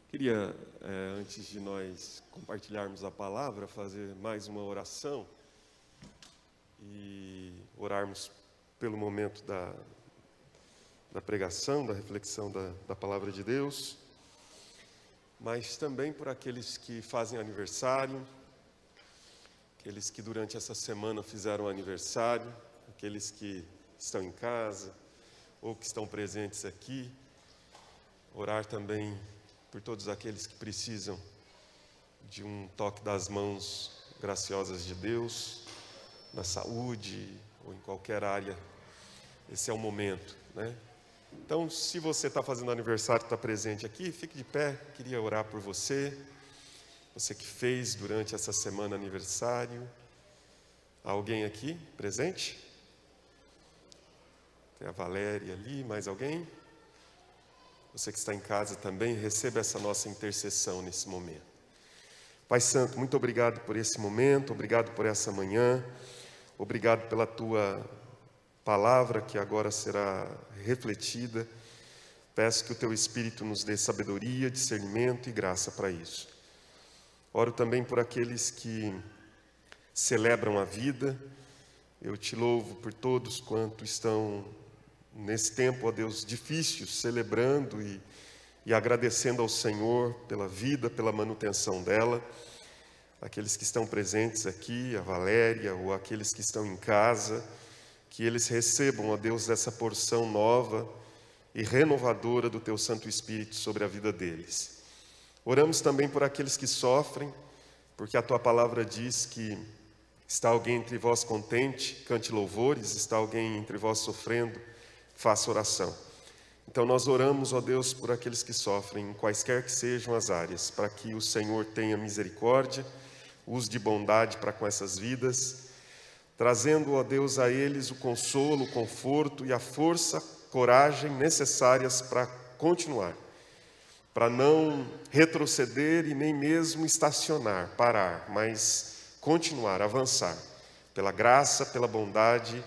Queria, antes de nós compartilharmos a palavra, fazer mais uma oração e orarmos pelo momento da pregação, da reflexão da palavra de Deus, mas também por aqueles que fazem aniversário, aqueles que durante essa semana fizeram aniversário, aqueles que estão em casa ou que estão presentes aqui. Orar também por todos aqueles que precisam de um toque das mãos graciosas de Deus, na saúde ou em qualquer área. Esse é o momento, né? Então, se você está fazendo aniversário, está presente aqui, fique de pé. Queria orar por você, você que fez durante essa semana aniversário. Há alguém aqui presente? Tem a Valéria ali, mais alguém? Você que está em casa também, receba essa nossa intercessão nesse momento. Pai Santo, muito obrigado por esse momento, obrigado por essa manhã, obrigado pela Tua palavra que agora será refletida. Peço que o Teu Espírito nos dê sabedoria, discernimento e graça para isso. Oro também por aqueles que celebram a vida. Eu Te louvo por todos quanto estão nesse tempo, ó Deus, difícil, celebrando e agradecendo ao Senhor pela vida, pela manutenção dela. Aqueles que estão presentes aqui, a Valéria, ou aqueles que estão em casa, que eles recebam, ó Deus, essa porção nova e renovadora do Teu Santo Espírito sobre a vida deles. Oramos também por aqueles que sofrem, porque a Tua palavra diz que está alguém entre vós contente, cante louvores, está alguém entre vós sofrendo, faça oração. Então nós oramos, ó Deus, por aqueles que sofrem, em quaisquer que sejam as áreas, para que o Senhor tenha misericórdia, use de bondade para com essas vidas, trazendo, ó Deus, a eles o consolo, o conforto e a força, coragem necessárias para continuar, para não retroceder e nem mesmo estacionar, parar, mas continuar, avançar, pela graça, pela bondade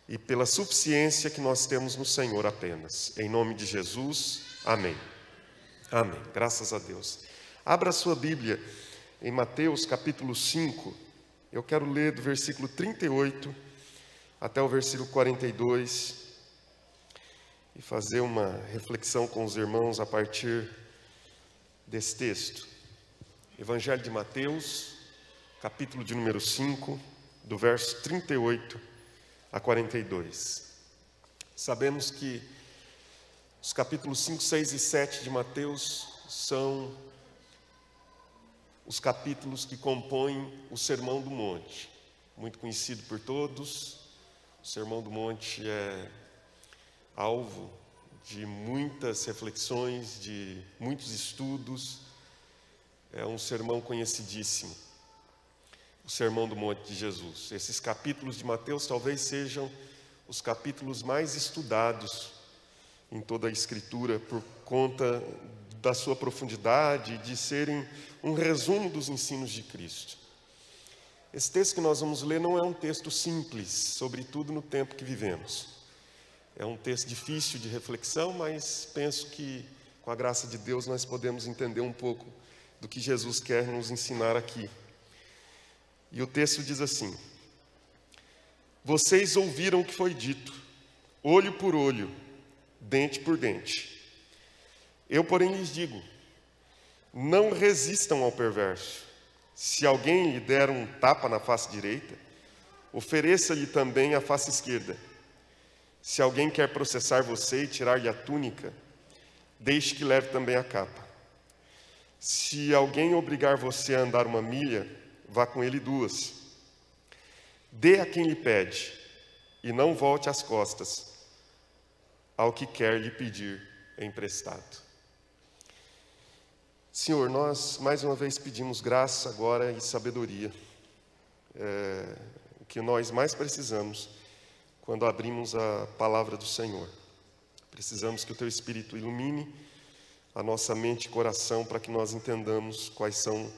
e pela suficiência que nós temos no Senhor apenas. Em nome de Jesus, amém. Amém. Graças a Deus. Abra a sua Bíblia em Mateus capítulo 5. Eu quero ler do versículo 38 até o versículo 42 e fazer uma reflexão com os irmãos a partir desse texto. Evangelho de Mateus, capítulo de número 5, do verso 38 a 42. Sabemos que os capítulos 5, 6 e 7 de Mateus são os capítulos que compõem o Sermão do Monte, muito conhecido por todos. O Sermão do Monte é alvo de muitas reflexões, de muitos estudos. É um sermão conhecidíssimo, o Sermão do Monte de Jesus. Esses capítulos de Mateus talvez sejam os capítulos mais estudados em toda a Escritura, por conta da sua profundidade, de serem um resumo dos ensinos de Cristo. Esse texto que nós vamos ler não é um texto simples, sobretudo no tempo que vivemos. É um texto difícil de reflexão, mas penso que, com a graça de Deus, nós podemos entender um pouco do que Jesus quer nos ensinar aqui. E o texto diz assim: vocês ouviram o que foi dito, olho por olho, dente por dente. Eu, porém, lhes digo, não resistam ao perverso. Se alguém lhe der um tapa na face direita, ofereça-lhe também a face esquerda. Se alguém quer processar você e tirar-lhe a túnica, deixe que leve também a capa. Se alguém obrigar você a andar 1 milha, vá com ele 2. Dê a quem lhe pede, e não volte as costas ao que quer lhe pedir emprestado. Senhor, nós mais uma vez pedimos graça agora e sabedoria. O que nós mais precisamos quando abrimos a palavra do Senhor. Precisamos que o Teu Espírito ilumine a nossa mente e coração para que nós entendamos quais são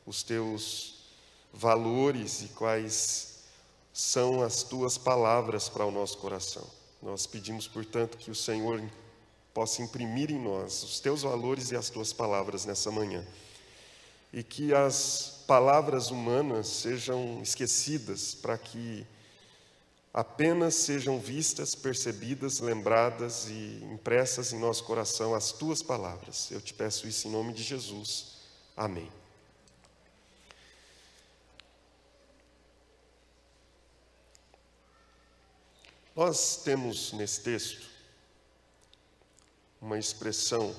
os Teus valores e quais são as Tuas palavras para o nosso coração. Nós pedimos, portanto, que o Senhor possa imprimir em nós os teus valores e as tuas palavras nessa manhã. E que as palavras humanas sejam esquecidas, para que apenas sejam vistas, percebidas, lembradas e impressas em nosso coração as tuas palavras. Eu te peço isso em nome de Jesus. Amém. Nós temos nesse texto uma expressão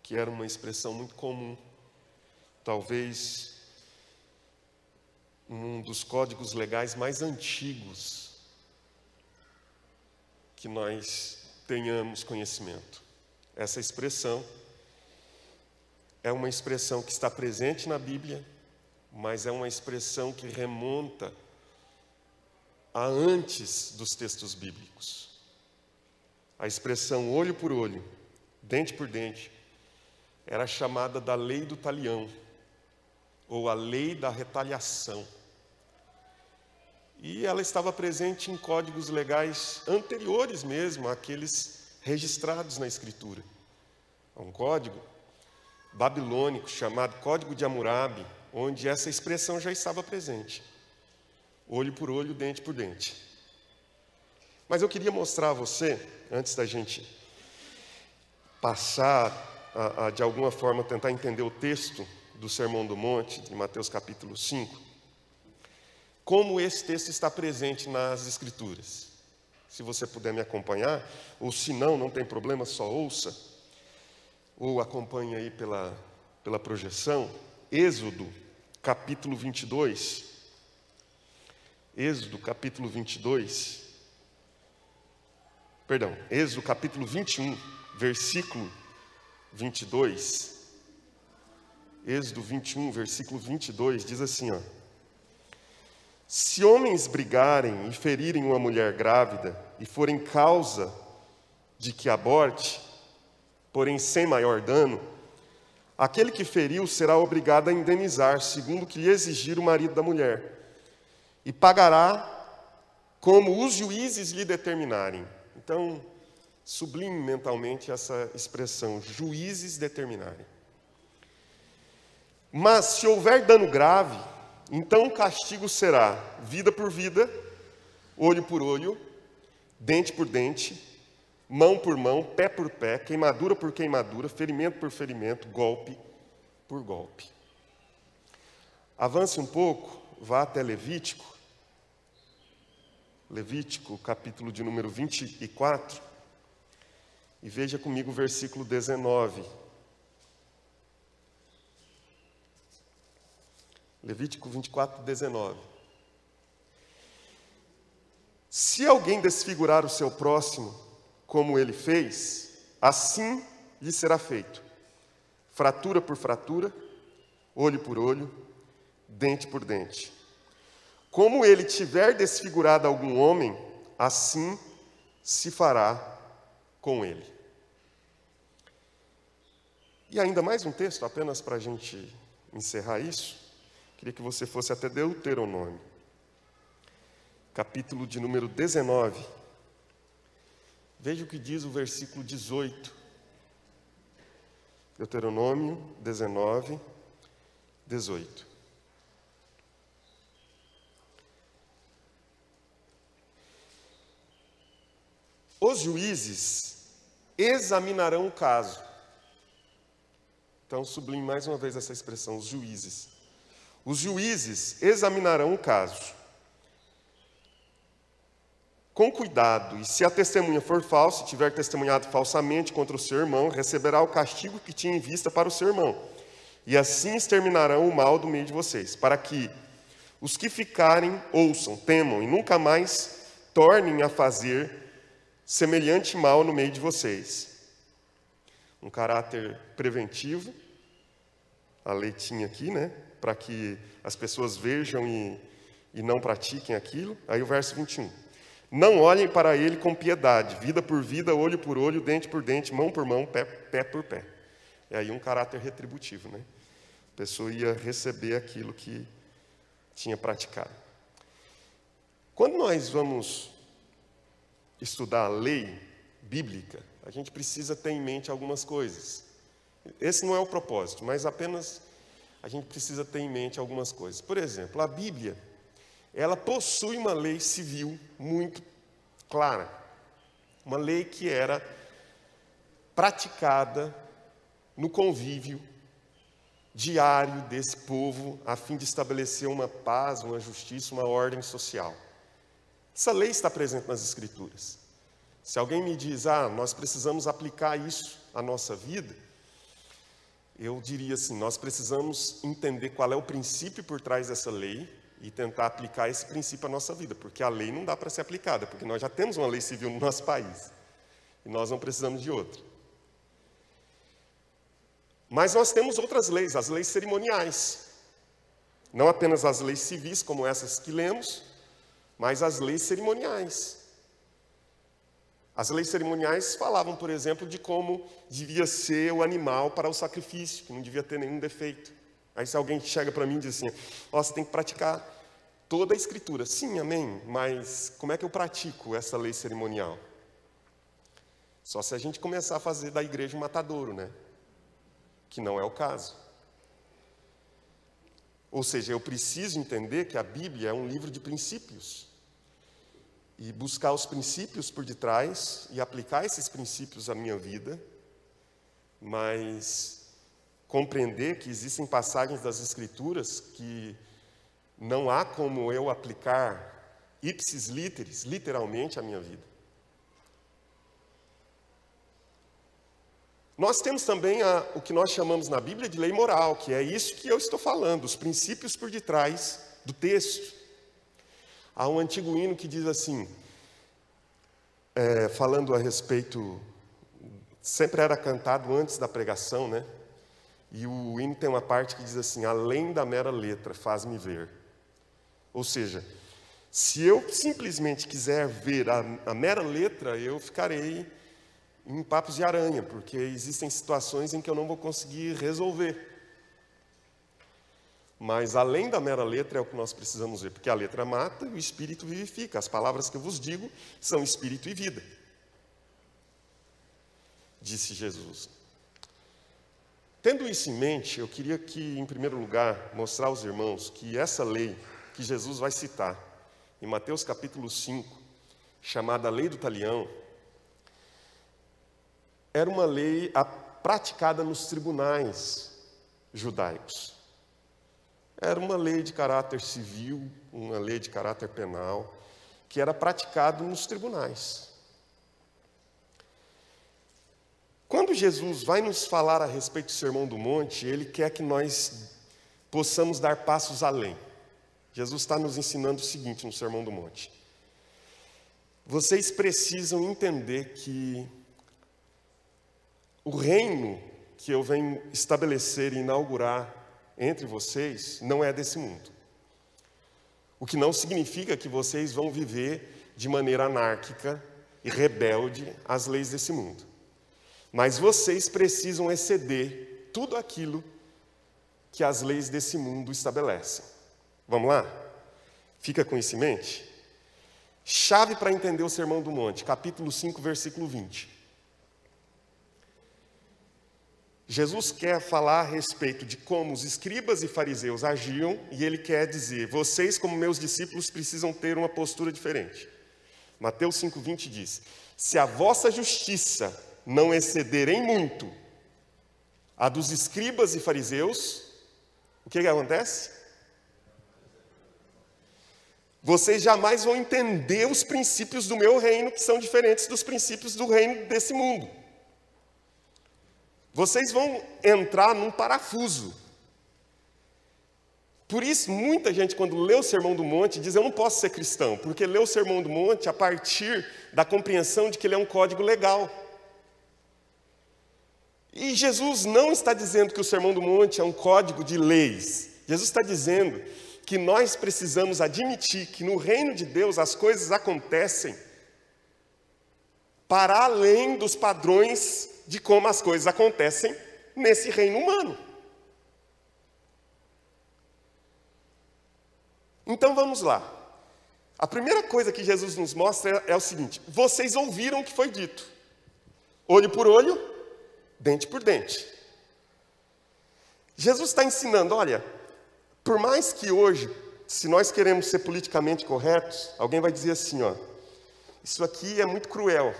que era uma expressão muito comum, talvez um dos códigos legais mais antigos que nós tenhamos conhecimento. Essa expressão é uma expressão que está presente na Bíblia, mas é uma expressão que remonta a antes dos textos bíblicos. A expressão olho por olho, dente por dente, era chamada da lei do talião, ou a lei da retaliação. E ela estava presente em códigos legais anteriores mesmo àqueles registrados na Escritura. Há um código babilônico chamado Código de Hammurabi, onde essa expressão já estava presente. Olho por olho, dente por dente. Mas eu queria mostrar a você, antes da gente passar de alguma forma tentar entender o texto do Sermão do Monte, de Mateus capítulo 5, como esse texto está presente nas Escrituras. Se você puder me acompanhar, ou se não, não tem problema, só ouça, ou acompanhe aí pela projeção, Êxodo capítulo 22, Êxodo capítulo 22, perdão, Êxodo capítulo 21, versículo 22, Êxodo 21, versículo 22, diz assim, ó: se homens brigarem e ferirem uma mulher grávida e forem causa de que aborte, porém sem maior dano, aquele que feriu será obrigado a indenizar, segundo o que lhe exigir o marido da mulher, e pagará como os juízes lhe determinarem. Então, sublime mentalmente essa expressão, juízes determinarem. Mas se houver dano grave, então o castigo será vida por vida, olho por olho, dente por dente, mão por mão, pé por pé, queimadura por queimadura, ferimento por ferimento, golpe por golpe. Avance um pouco, vá até Levítico, capítulo de número 24, e veja comigo o versículo 19. Levítico 24, 19. Se alguém desfigurar o seu próximo, como ele fez, assim lhe será feito. Fratura por fratura, olho por olho, dente por dente. Como ele tiver desfigurado algum homem, assim se fará com ele. E ainda mais um texto, apenas para a gente encerrar isso. Queria que você fosse até Deuteronômio, capítulo de número 19. Veja o que diz o versículo 18. Deuteronômio 19, 18. Os juízes examinarão o caso. Então, sublime mais uma vez essa expressão, os juízes. Os juízes examinarão o caso com cuidado, e se a testemunha for falsa, tiver testemunhado falsamente contra o seu irmão, receberá o castigo que tinha em vista para o seu irmão. E assim exterminarão o mal do meio de vocês, para que os que ficarem ouçam, temam e nunca mais tornem a fazer semelhante mal no meio de vocês. Um caráter preventivo, a lei tinha aqui, né? Para que as pessoas vejam e não pratiquem aquilo. Aí o verso 21. Não olhem para ele com piedade, vida por vida, olho por olho, dente por dente, mão por mão, pé por pé. E aí um caráter retributivo, né? A pessoa ia receber aquilo que tinha praticado. Quando nós vamos estudar a lei bíblica, a gente precisa ter em mente algumas coisas. Esse não é o propósito, mas apenas a gente precisa ter em mente algumas coisas. Por exemplo, a Bíblia, ela possui uma lei civil muito clara. Uma lei que era praticada no convívio diário desse povo, a fim de estabelecer uma paz, uma justiça, uma ordem social. Essa lei está presente nas Escrituras. Se alguém me diz, nós precisamos aplicar isso à nossa vida, eu diria assim, nós precisamos entender qual é o princípio por trás dessa lei e tentar aplicar esse princípio à nossa vida, porque a lei não dá para ser aplicada, porque nós já temos uma lei civil no nosso país, e nós não precisamos de outra. Mas nós temos outras leis, as leis cerimoniais. Não apenas as leis civis, como essas que lemos, mas as leis cerimoniais. As leis cerimoniais falavam, por exemplo, de como devia ser o animal para o sacrifício, que não devia ter nenhum defeito. Aí se alguém chega para mim e diz assim, você tem que praticar toda a Escritura. Sim, amém, mas como é que eu pratico essa lei cerimonial? Só se a gente começar a fazer da igreja um matadouro, né? Que não é o caso. Ou seja, eu preciso entender que a Bíblia é um livro de princípios. E buscar os princípios por detrás e aplicar esses princípios à minha vida, mas compreender que existem passagens das Escrituras que não há como eu aplicar ipsis literis, literalmente, à minha vida. Nós temos também o que nós chamamos na Bíblia de lei moral, que é isso que eu estou falando, os princípios por detrás do texto. Há um antigo hino que diz assim, falando a respeito, sempre era cantado antes da pregação, né? E o hino tem uma parte que diz assim, além da mera letra, faz-me ver. Ou seja, se eu simplesmente quiser ver a mera letra, eu ficarei em papos de aranha, porque existem situações em que eu não vou conseguir resolver. Mas além da mera letra é o que nós precisamos ver, porque a letra mata e o Espírito vivifica. As palavras que eu vos digo são Espírito e vida, disse Jesus. Tendo isso em mente, eu queria que, em primeiro lugar, mostrar aos irmãos que essa lei que Jesus vai citar, em Mateus capítulo 5, chamada Lei do Talião, era uma lei praticada nos tribunais judaicos. Era uma lei de caráter civil, uma lei de caráter penal, que era praticado nos tribunais. Quando Jesus vai nos falar a respeito do Sermão do Monte, Ele quer que nós possamos dar passos além. Jesus está nos ensinando o seguinte no Sermão do Monte. Vocês precisam entender que o reino que eu venho estabelecer e inaugurar entre vocês não é desse mundo. O que não significa que vocês vão viver de maneira anárquica e rebelde às leis desse mundo. Mas vocês precisam exceder tudo aquilo que as leis desse mundo estabelecem. Vamos lá? Fica com isso em mente? Chave para entender o Sermão do Monte, capítulo 5, versículo 20. Jesus quer falar a respeito de como os escribas e fariseus agiam, e ele quer dizer, vocês como meus discípulos precisam ter uma postura diferente. Mateus 5,20 diz, se a vossa justiça não exceder em muito a dos escribas e fariseus, o que acontece? Vocês jamais vão entender os princípios do meu reino, que são diferentes dos princípios do reino desse mundo. Vocês vão entrar num parafuso. Por isso, muita gente, quando lê o Sermão do Monte, diz, eu não posso ser cristão, porque lê o Sermão do Monte a partir da compreensão de que ele é um código legal. E Jesus não está dizendo que o Sermão do Monte é um código de leis. Jesus está dizendo que nós precisamos admitir que no reino de Deus as coisas acontecem para além dos padrões de como as coisas acontecem nesse reino humano. Então vamos lá. A primeira coisa que Jesus nos mostra é o seguinte, vocês ouviram o que foi dito. olho por olho, dente por dente. Jesus está ensinando, olha, por mais que hoje, se nós queremos ser politicamente corretos, alguém vai dizer assim, ó, isso aqui é muito cruel.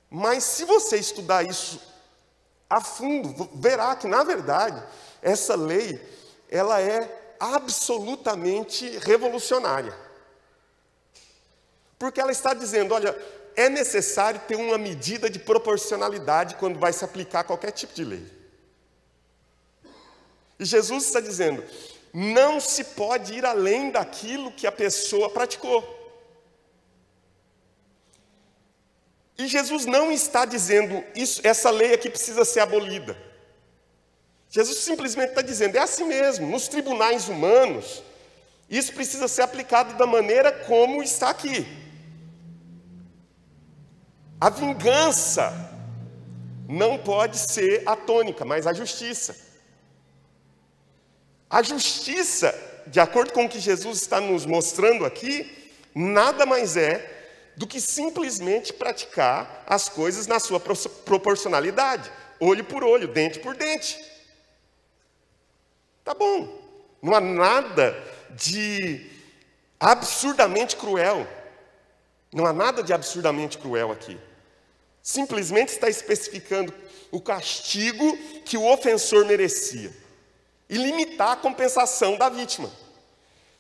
Mas se você estudar isso a fundo, verá que, na verdade, essa lei, ela é absolutamente revolucionária. Porque ela está dizendo, olha, é necessário ter uma medida de proporcionalidade quando vai se aplicar qualquer tipo de lei. E Jesus está dizendo, não se pode ir além daquilo que a pessoa praticou. E Jesus não está dizendo, essa lei aqui precisa ser abolida. Jesus simplesmente está dizendo, é assim mesmo, nos tribunais humanos, isso precisa ser aplicado da maneira como está aqui. A vingança não pode ser a tônica, mas a justiça. A justiça, de acordo com o que Jesus está nos mostrando aqui, nada mais é do que simplesmente praticar as coisas na sua proporcionalidade, olho por olho, dente por dente. Tá bom, não há nada de absurdamente cruel, não há nada de absurdamente cruel aqui. Simplesmente está especificando o castigo que o ofensor merecia e limitar a compensação da vítima.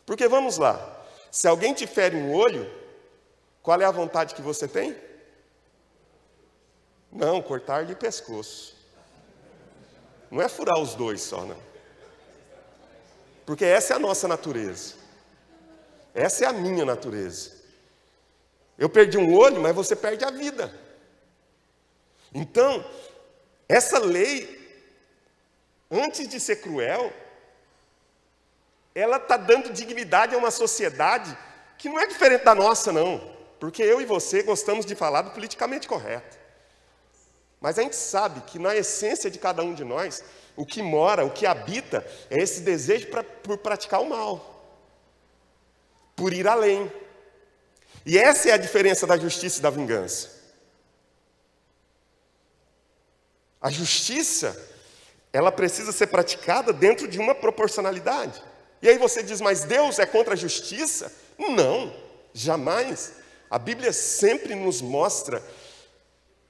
Porque vamos lá, se alguém te fere um olho, qual é a vontade que você tem? Não, cortar-lhe o pescoço. Não é furar os dois só, não. Porque essa é a nossa natureza. Essa é a minha natureza. Eu perdi um olho, mas você perde a vida. Então, essa lei, antes de ser cruel, ela está dando dignidade a uma sociedade que não é diferente da nossa, não. Porque eu e você gostamos de falar do politicamente correto. Mas a gente sabe que na essência de cada um de nós, o que mora, o que habita, é esse desejo por praticar o mal. Por ir além. E essa é a diferença da justiça e da vingança. A justiça, ela precisa ser praticada dentro de uma proporcionalidade. E aí você diz, mas Deus é contra a justiça? Não, jamais. A Bíblia sempre nos mostra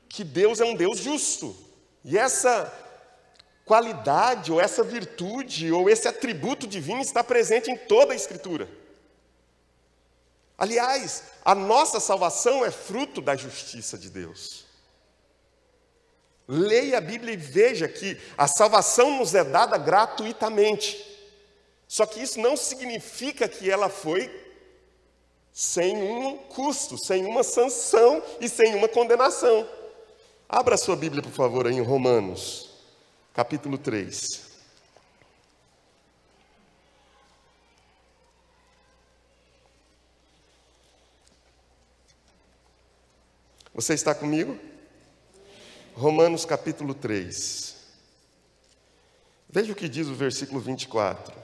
que Deus é um Deus justo. E essa qualidade, ou essa virtude, ou esse atributo divino está presente em toda a Escritura. Aliás, a nossa salvação é fruto da justiça de Deus. Leia a Bíblia e veja que a salvação nos é dada gratuitamente. Só que isso não significa que ela foi sem um custo, sem uma sanção e sem uma condenação. Abra a sua Bíblia, por favor, aí em Romanos, capítulo 3. Você está comigo? Romanos, capítulo 3. Veja o que diz o versículo 24.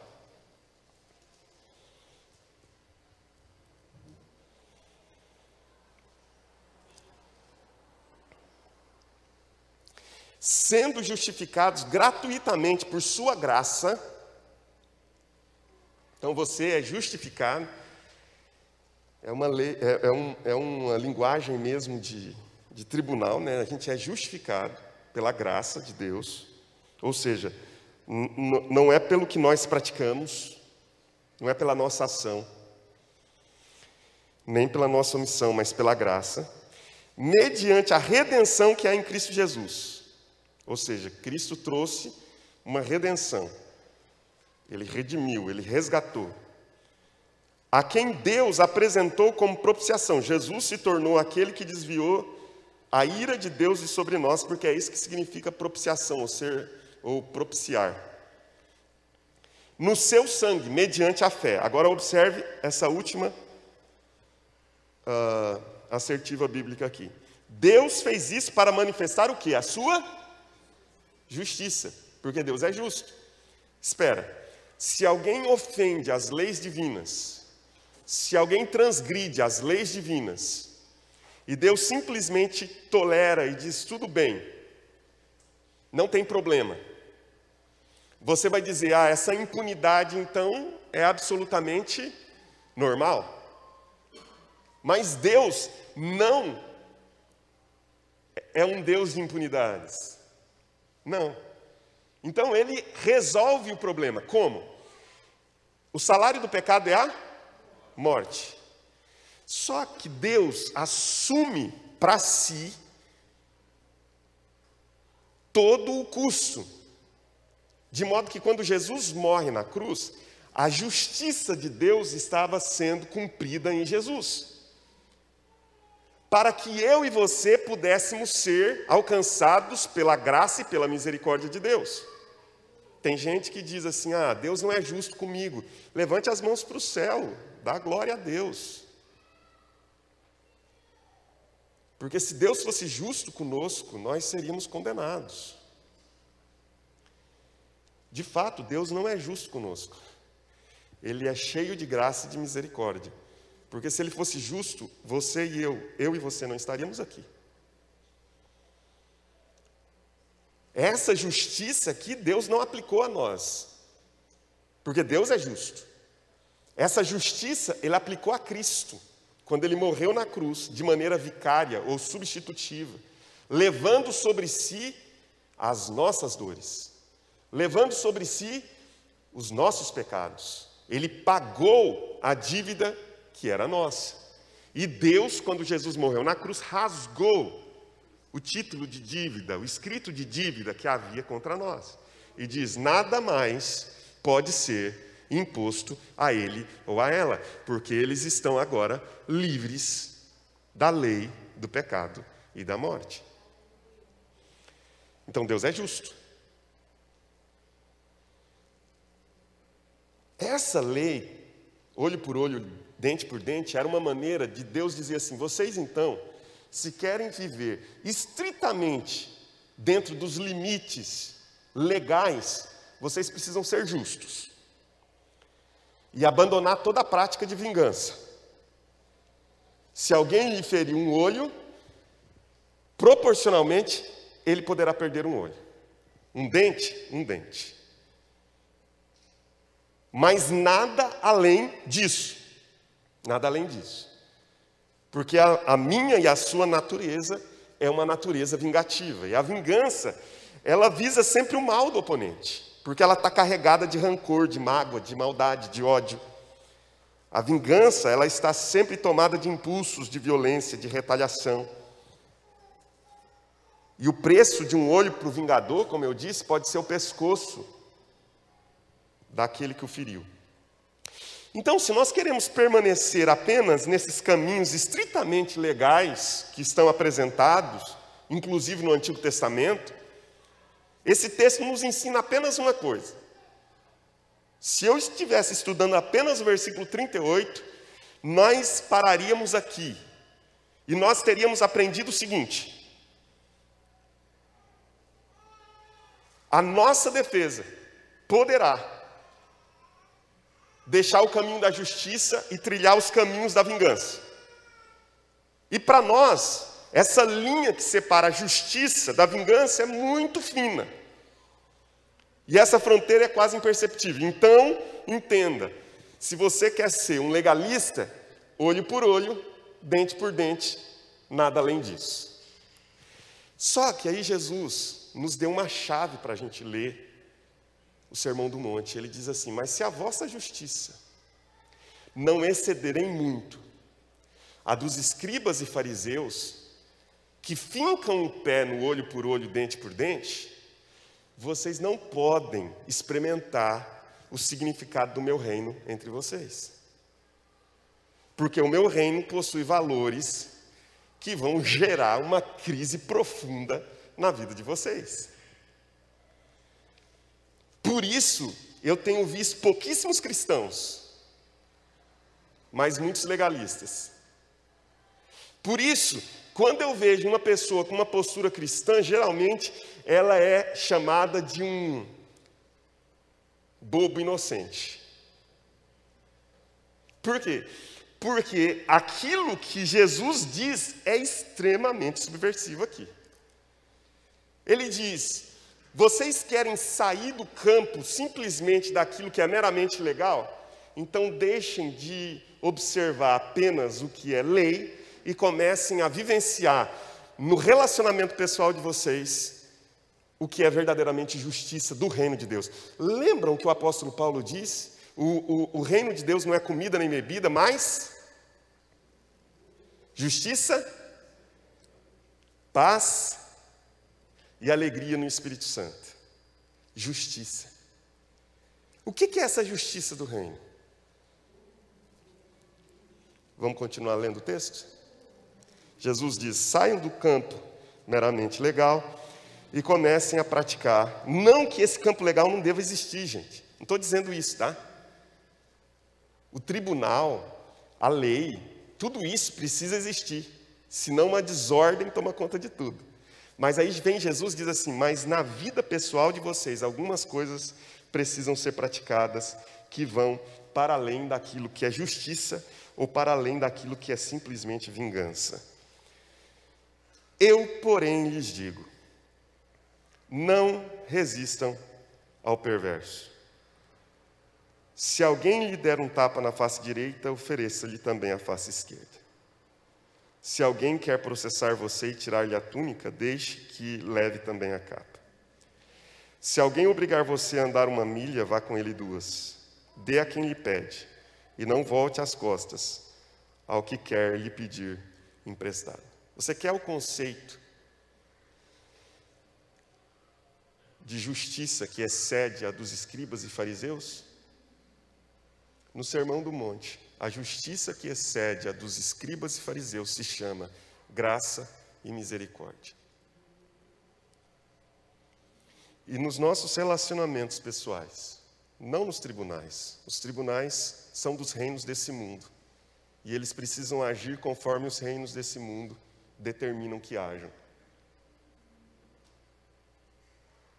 Sendo justificados gratuitamente por sua graça, então você é justificado, é uma lei, é uma linguagem mesmo de tribunal, né? A gente é justificado pela graça de Deus, ou seja, não é pelo que nós praticamos, não é pela nossa ação, nem pela nossa omissão, mas pela graça, mediante a redenção que há em Cristo Jesus. Ou seja, Cristo trouxe uma redenção. Ele redimiu, Ele resgatou. A quem Deus apresentou como propiciação. Jesus se tornou aquele que desviou a ira de Deus de sobre nós, porque é isso que significa propiciação, ou propiciar. No seu sangue, mediante a fé. Agora observe essa última assertiva bíblica aqui. Deus fez isso para manifestar o quê? A sua justiça, porque Deus é justo. Espera, se alguém ofende as leis divinas, se alguém transgride as leis divinas, E Deus simplesmente tolera e diz, tudo bem, não tem problema. Você vai dizer, essa impunidade então é absolutamente normal. Mas Deus não é um Deus de impunidades. Não. Então Ele resolve o problema. Como? O salário do pecado é a morte. Só que Deus assume para si todo o custo. De modo que quando Jesus morre na cruz, a justiça de Deus estava sendo cumprida em Jesus. Para que eu e você pudéssemos ser alcançados pela graça e pela misericórdia de Deus. Tem gente que diz assim, Deus não é justo comigo. Levante as mãos para o céu, dá glória a Deus. Porque se Deus fosse justo conosco, nós seríamos condenados. De fato, Deus não é justo conosco. Ele é cheio de graça e de misericórdia. Porque se Ele fosse justo, você e eu e você não estaríamos aqui. Essa justiça aqui, Deus não aplicou a nós. Porque Deus é justo. Essa justiça, Ele aplicou a Cristo. Quando Ele morreu na cruz, de maneira vicária ou substitutiva, levando sobre si as nossas dores, levando sobre si os nossos pecados. Ele pagou a dívida que era nossa. E Deus, quando Jesus morreu na cruz, rasgou o título de dívida, o escrito de dívida que havia contra nós. E diz, nada mais pode ser imposto a ele ou a ela, porque eles estão agora livres da lei, do pecado e da morte. Então Deus é justo. Essa lei, olho por olho, dente por dente, era uma maneira de Deus dizer assim, vocês então, se querem viver estritamente dentro dos limites legais, vocês precisam ser justos. E abandonar toda a prática de vingança. Se alguém lhe ferir um olho, proporcionalmente, ele poderá perder um olho. Um dente, um dente. Mas nada além disso. Nada além disso. Porque a minha e a sua natureza é uma natureza vingativa. E a vingança, ela visa sempre o mal do oponente. Porque ela está carregada de rancor, de mágoa, de maldade, de ódio. A vingança, ela está sempre tomada de impulsos de violência, de retaliação. E o preço de um olho para o vingador, como eu disse, pode ser o pescoço daquele que o feriu. Então, se nós queremos permanecer apenas nesses caminhos estritamente legais que estão apresentados, inclusive no Antigo Testamento, esse texto nos ensina apenas uma coisa. Se eu estivesse estudando apenas o versículo 38, nós pararíamos aqui. E nós teríamos aprendido o seguinte. A nossa defesa poderá deixar o caminho da justiça e trilhar os caminhos da vingança. E para nós, essa linha que separa a justiça da vingança é muito fina. E essa fronteira é quase imperceptível. Então, entenda, se você quer ser um legalista, olho por olho, dente por dente, nada além disso. Só que aí Jesus nos deu uma chave para a gente ler o Sermão do Monte. Ele diz assim, mas se a vossa justiça não exceder em muito a dos escribas e fariseus, que fincam o pé no olho por olho, dente por dente, vocês não podem experimentar o significado do meu reino entre vocês. Porque o meu reino possui valores que vão gerar uma crise profunda na vida de vocês. Por isso, eu tenho visto pouquíssimos cristãos, mas muitos legalistas. Por isso, quando eu vejo uma pessoa com uma postura cristã, geralmente ela é chamada de um bobo inocente. Por quê? Porque aquilo que Jesus diz é extremamente subversivo aqui. Ele diz: vocês querem sair do campo simplesmente daquilo que é meramente legal? Então deixem de observar apenas o que é lei e comecem a vivenciar no relacionamento pessoal de vocês o que é verdadeiramente justiça do reino de Deus. Lembram que o apóstolo Paulo diz? O reino de Deus não é comida nem bebida, mas justiça, paz e alegria no Espírito Santo. Justiça. O que é essa justiça do reino? Vamos continuar lendo o texto? Jesus diz: saiam do campo meramente legal e comecem a praticar. Não que esse campo legal não deva existir, gente. Não estou dizendo isso, tá? O tribunal, a lei, tudo isso precisa existir. Senão uma desordem toma conta de tudo. Mas aí vem Jesus e diz assim: mas na vida pessoal de vocês, algumas coisas precisam ser praticadas que vão para além daquilo que é justiça ou para além daquilo que é simplesmente vingança. Eu, porém, lhes digo: não resistam ao perverso. Se alguém lhe der um tapa na face direita, ofereça-lhe também a face esquerda. Se alguém quer processar você e tirar-lhe a túnica, deixe que leve também a capa. Se alguém obrigar você a andar 1 milha, vá com ele 2. Dê a quem lhe pede, e não volte as costas ao que quer lhe pedir emprestado. Você quer o conceito de justiça que excede a dos escribas e fariseus? No Sermão do Monte, a justiça que excede a dos escribas e fariseus se chama graça e misericórdia. E nos nossos relacionamentos pessoais, não nos tribunais. Os tribunais são dos reinos desse mundo. E eles precisam agir conforme os reinos desse mundo determinam que hajam.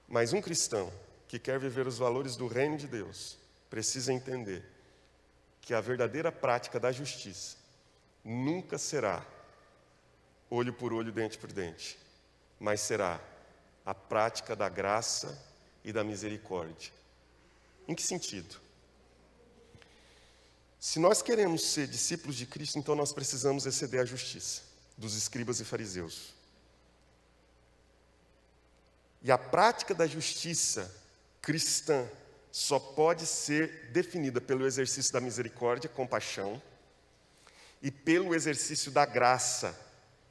Mas um cristão que quer viver os valores do reino de Deus precisa entender que a verdadeira prática da justiça nunca será olho por olho, dente por dente, mas será a prática da graça e da misericórdia. Em que sentido? Se nós queremos ser discípulos de Cristo, então nós precisamos exceder a justiça dos escribas e fariseus. E a prática da justiça cristã só pode ser definida pelo exercício da misericórdia, compaixão, e pelo exercício da graça,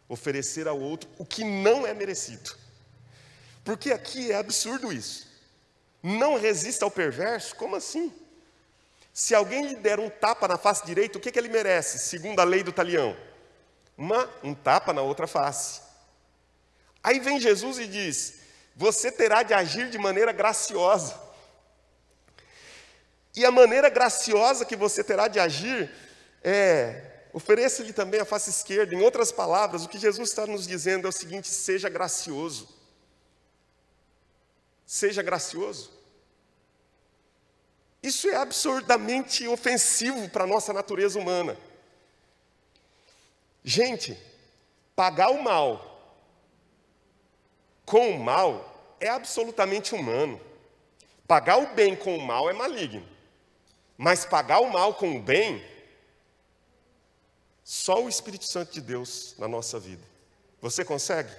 oferecer ao outro o que não é merecido. Porque aqui é absurdo isso. Não resista ao perverso? Como assim? Se alguém lhe der um tapa na face direita, o que ele merece, segundo a lei do talião? Um tapa na outra face. Aí vem Jesus e diz: você terá de agir de maneira graciosa. E a maneira graciosa que você terá de agir é: ofereça-lhe também a face esquerda. Em outras palavras, o que Jesus está nos dizendo é o seguinte: seja gracioso. Seja gracioso. Isso é absurdamente ofensivo para a nossa natureza humana. Gente, pagar o mal com o mal é absolutamente humano. Pagar o bem com o mal é maligno. Mas pagar o mal com o bem, só o Espírito Santo de Deus na nossa vida. Você consegue?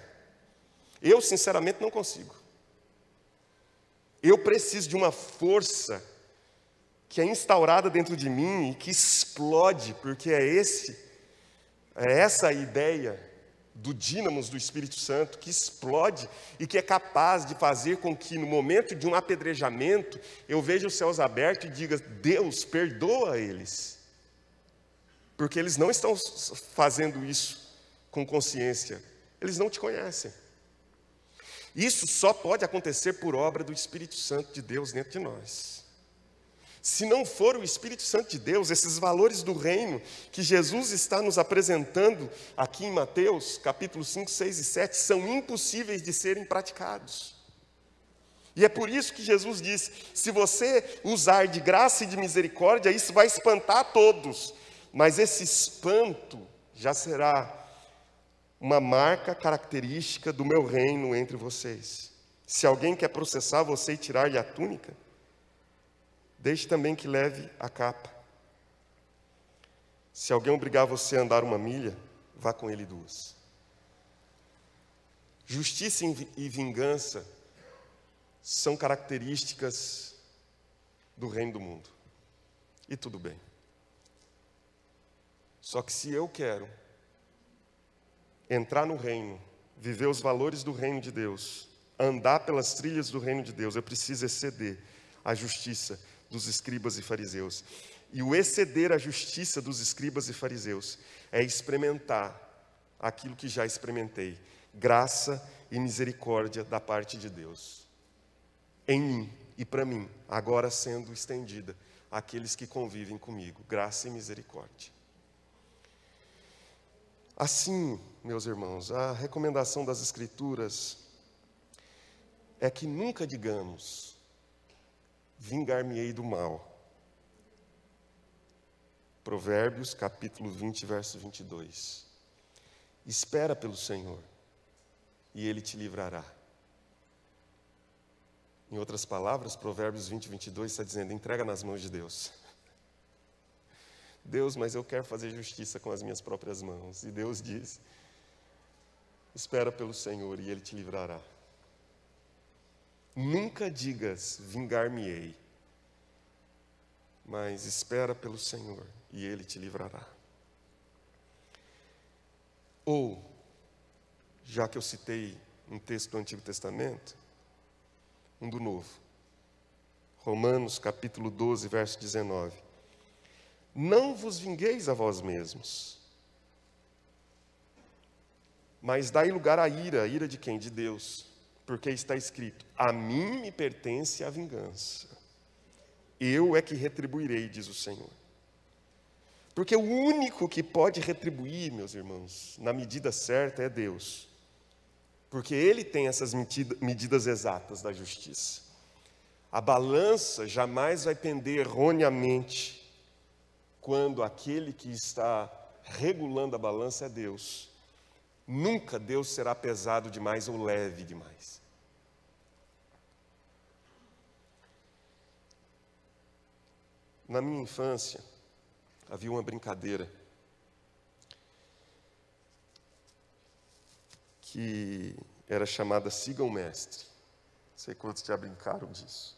Eu, sinceramente, não consigo. Eu preciso de uma força que é instaurada dentro de mim e que explode, porque é essa a ideia do dínamos do Espírito Santo, que explode e que é capaz de fazer com que no momento de um apedrejamento eu veja os céus abertos e diga: Deus, perdoa eles, porque eles não estão fazendo isso com consciência, eles não te conhecem. Isso só pode acontecer por obra do Espírito Santo de Deus dentro de nós. Se não for o Espírito Santo de Deus, esses valores do reino que Jesus está nos apresentando aqui em Mateus, capítulos 5, 6 e 7, são impossíveis de serem praticados. E é por isso que Jesus diz: se você usar de graça e de misericórdia, isso vai espantar a todos. Mas esse espanto já será uma marca característica do meu reino entre vocês. Se alguém quer processar você e tirar-lhe a túnica, deixe também que leve a capa. Se alguém obrigar você a andar 1 milha, vá com ele 2. Justiça e vingança são características do reino do mundo. E tudo bem. Só que se eu quero entrar no reino, viver os valores do reino de Deus, andar pelas trilhas do reino de Deus, eu preciso exceder a justiça dos escribas e fariseus. E o exceder a justiça dos escribas e fariseus é experimentar aquilo que já experimentei: graça e misericórdia da parte de Deus em mim e para mim, agora sendo estendida àqueles que convivem comigo. Graça e misericórdia. Assim, meus irmãos, a recomendação das Escrituras é que nunca digamos: vingar-me-ei do mal. Provérbios, capítulo 20, verso 22. Espera pelo Senhor, e Ele te livrará. Em outras palavras, Provérbios 20, 22 está dizendo: entrega nas mãos de Deus. Deus, mas eu quero fazer justiça com as minhas próprias mãos. E Deus diz: espera pelo Senhor, e Ele te livrará. Nunca digas: vingar-me-ei, mas espera pelo Senhor, e Ele te livrará. Ou, já que eu citei um texto do Antigo Testamento, um do Novo. Romanos, capítulo 12, verso 19. Não vos vingueis a vós mesmos, mas dai lugar à ira. A ira de quem? De Deus. Porque está escrito: a mim me pertence a vingança. Eu é que retribuirei, diz o Senhor. Porque o único que pode retribuir, meus irmãos, na medida certa é Deus. Porque Ele tem essas medidas exatas da justiça. A balança jamais vai pender erroneamente quando aquele que está regulando a balança é Deus. Nunca Deus será pesado demais ou leve demais. Na minha infância, havia uma brincadeira que era chamada Siga o Mestre. Não sei quantos já brincaram disso.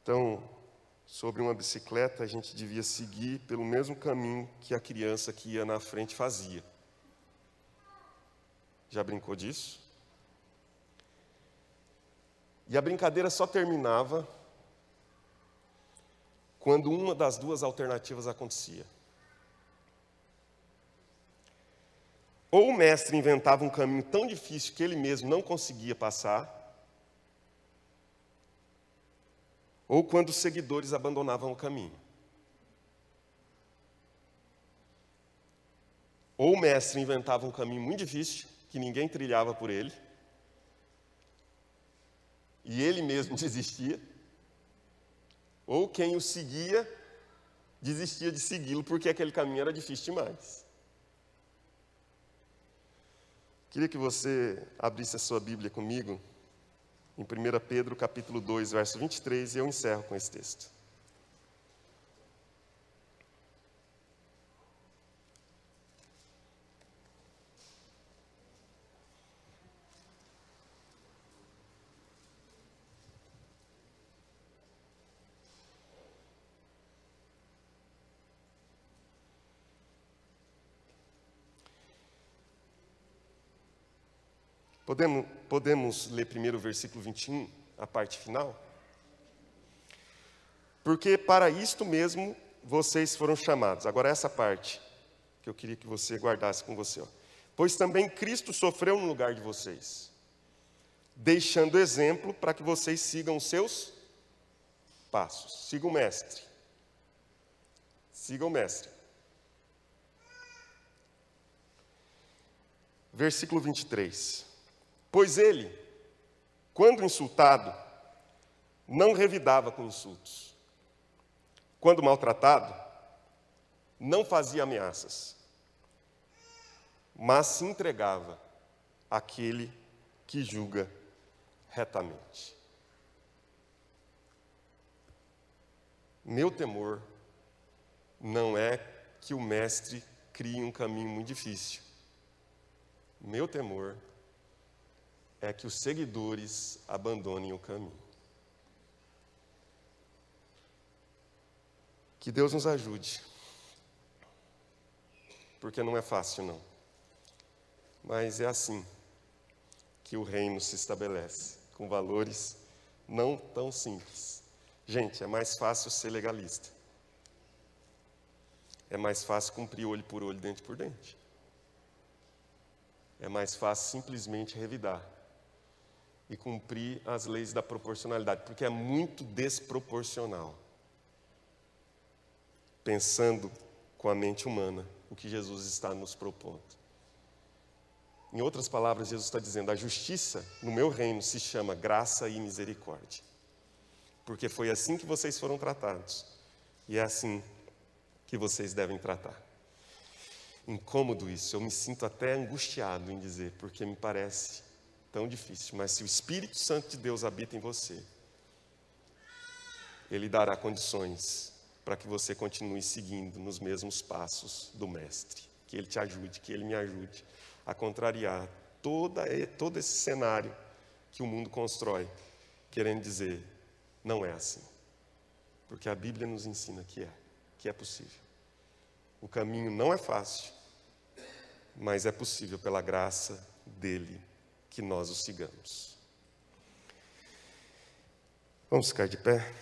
Então, sobre uma bicicleta, a gente devia seguir pelo mesmo caminho que a criança que ia na frente fazia. Já brincou disso? E a brincadeira só terminava quando uma das duas alternativas acontecia. Ou o mestre inventava um caminho tão difícil que ele mesmo não conseguia passar, ou quando os seguidores abandonavam o caminho. Ou o mestre inventava um caminho muito difícil, que ninguém trilhava por ele, e ele mesmo desistia, ou quem o seguia desistia de segui-lo porque aquele caminho era difícil demais. Queria que você abrisse a sua Bíblia comigo em 1 Pedro, capítulo 2, verso 23, e eu encerro com esse texto. Podemos ler primeiro o versículo 21, a parte final? Porque para isto mesmo vocês foram chamados. Agora essa parte que eu queria que você guardasse com você. Pois também Cristo sofreu no lugar de vocês, deixando exemplo para que vocês sigam os seus passos. Siga o Mestre. Siga o Mestre. Versículo 23. Pois ele, quando insultado, não revidava com insultos. quando maltratado, não fazia ameaças, mas se entregava àquele que julga retamente. Meu temor não é que o mestre crie um caminho muito difícil. Meu temor é que os seguidores abandonem o caminho. Que Deus nos ajude, porque não é fácil não, mas é assim que o reino se estabelece, com valores não tão simples. Gente, é mais fácil ser legalista, é mais fácil cumprir olho por olho, dente por dente, é mais fácil simplesmente revidar e cumprir as leis da proporcionalidade, porque é muito desproporcional, pensando com a mente humana, o que Jesus está nos propondo. Em outras palavras, Jesus está dizendo, a justiça no meu reino se chama graça e misericórdia. Porque foi assim que vocês foram tratados. E é assim que vocês devem tratar. Incômodo isso, eu me sinto até angustiado em dizer, porque me parece tão difícil. Mas se o Espírito Santo de Deus habita em você, Ele dará condições para que você continue seguindo nos mesmos passos do Mestre. Que Ele te ajude, que Ele me ajude a contrariar todo esse cenário que o mundo constrói, querendo dizer, não é assim. Porque a Bíblia nos ensina que é possível. O caminho não é fácil, mas é possível pela graça dEle que nós o sigamos. Vamos ficar de pé?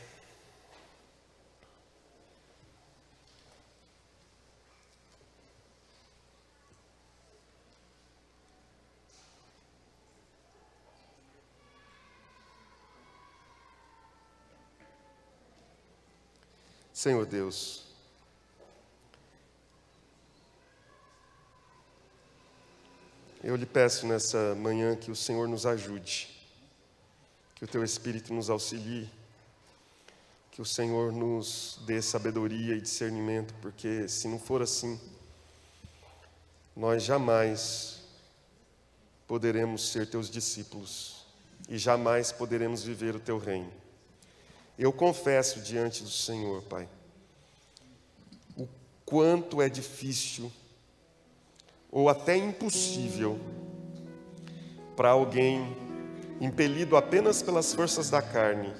Senhor Deus, eu lhe peço nessa manhã que o Senhor nos ajude, que o Teu Espírito nos auxilie, que o Senhor nos dê sabedoria e discernimento, porque se não for assim, nós jamais poderemos ser Teus discípulos e jamais poderemos viver o Teu reino. Eu confesso diante do Senhor, Pai, o quanto é difícil ou até impossível para alguém impelido apenas pelas forças da carne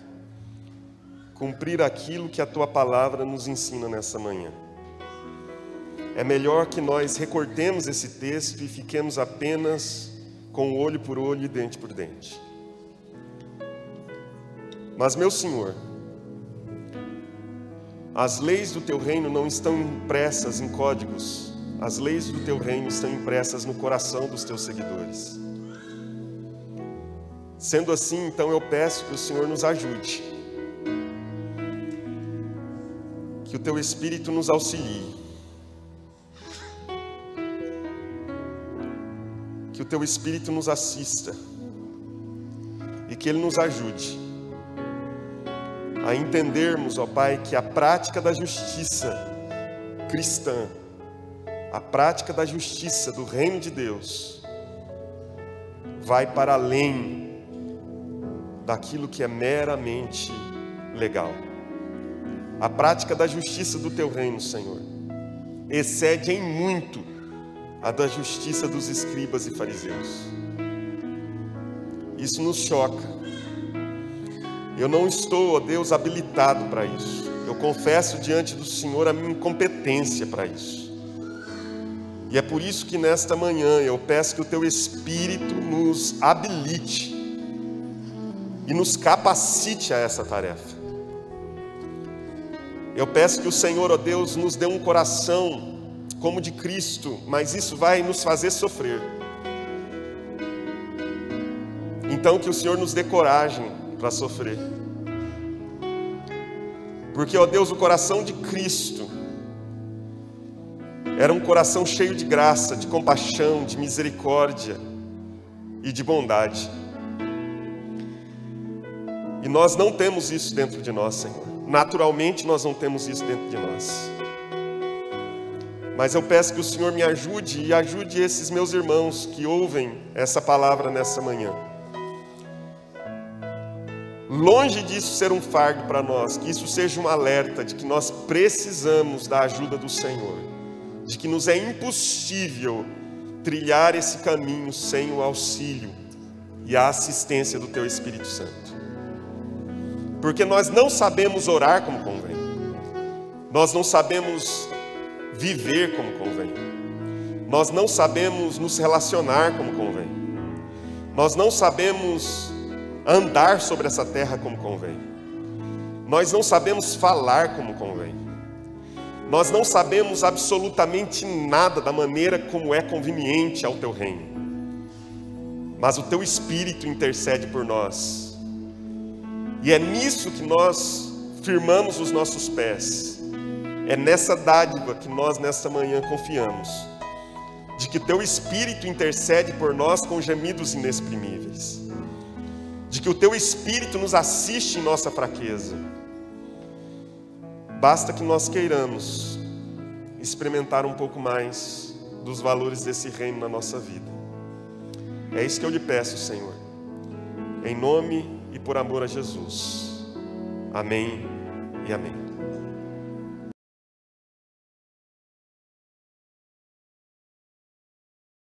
cumprir aquilo que a Tua palavra nos ensina nessa manhã. É melhor que nós recortemos esse texto e fiquemos apenas com olho por olho e dente por dente. Mas, meu Senhor, as leis do Teu reino não estão impressas em códigos. As leis do Teu reino estão impressas no coração dos Teus seguidores. Sendo assim, então eu peço que o Senhor nos ajude, que o Teu Espírito nos auxilie, que o Teu Espírito nos assista e que Ele nos ajude a entendermos, ó Pai, que a prática da justiça cristã, a prática da justiça do reino de Deus, vai para além daquilo que é meramente legal. A prática da justiça do Teu reino, Senhor, excede em muito a da justiça dos escribas e fariseus. Isso nos choca. Eu não estou, ó Deus, habilitado para isso. Eu confesso diante do Senhor a minha incompetência para isso. E é por isso que nesta manhã eu peço que o Teu Espírito nos habilite e nos capacite a essa tarefa. Eu peço que o Senhor, ó Deus, nos dê um coração como de Cristo, mas isso vai nos fazer sofrer. Então que o Senhor nos dê coragem para sofrer. Porque, ó Deus, o coração de Cristo era um coração cheio de graça, de compaixão, de misericórdia e de bondade. E nós não temos isso dentro de nós, Senhor. Naturalmente nós não temos isso dentro de nós. Mas eu peço que o Senhor me ajude e ajude esses meus irmãos que ouvem essa palavra nessa manhã. Longe disso ser um fardo para nós, que isso seja um alerta de que nós precisamos da ajuda do Senhor, de que nos é impossível trilhar esse caminho sem o auxílio e a assistência do Teu Espírito Santo. Porque nós não sabemos orar como convém, nós não sabemos viver como convém, nós não sabemos nos relacionar como convém, nós não sabemos andar sobre essa terra como convém, nós não sabemos falar como convém, nós não sabemos absolutamente nada da maneira como é conveniente ao Teu reino, mas o Teu Espírito intercede por nós, e é nisso que nós firmamos os nossos pés, é nessa dádiva que nós nesta manhã confiamos, de que Teu Espírito intercede por nós com gemidos inexprimíveis, de que o Teu Espírito nos assiste em nossa fraqueza. Basta que nós queiramos experimentar um pouco mais dos valores desse reino na nossa vida. É isso que eu lhe peço, Senhor, em nome e por amor a Jesus. Amém e amém.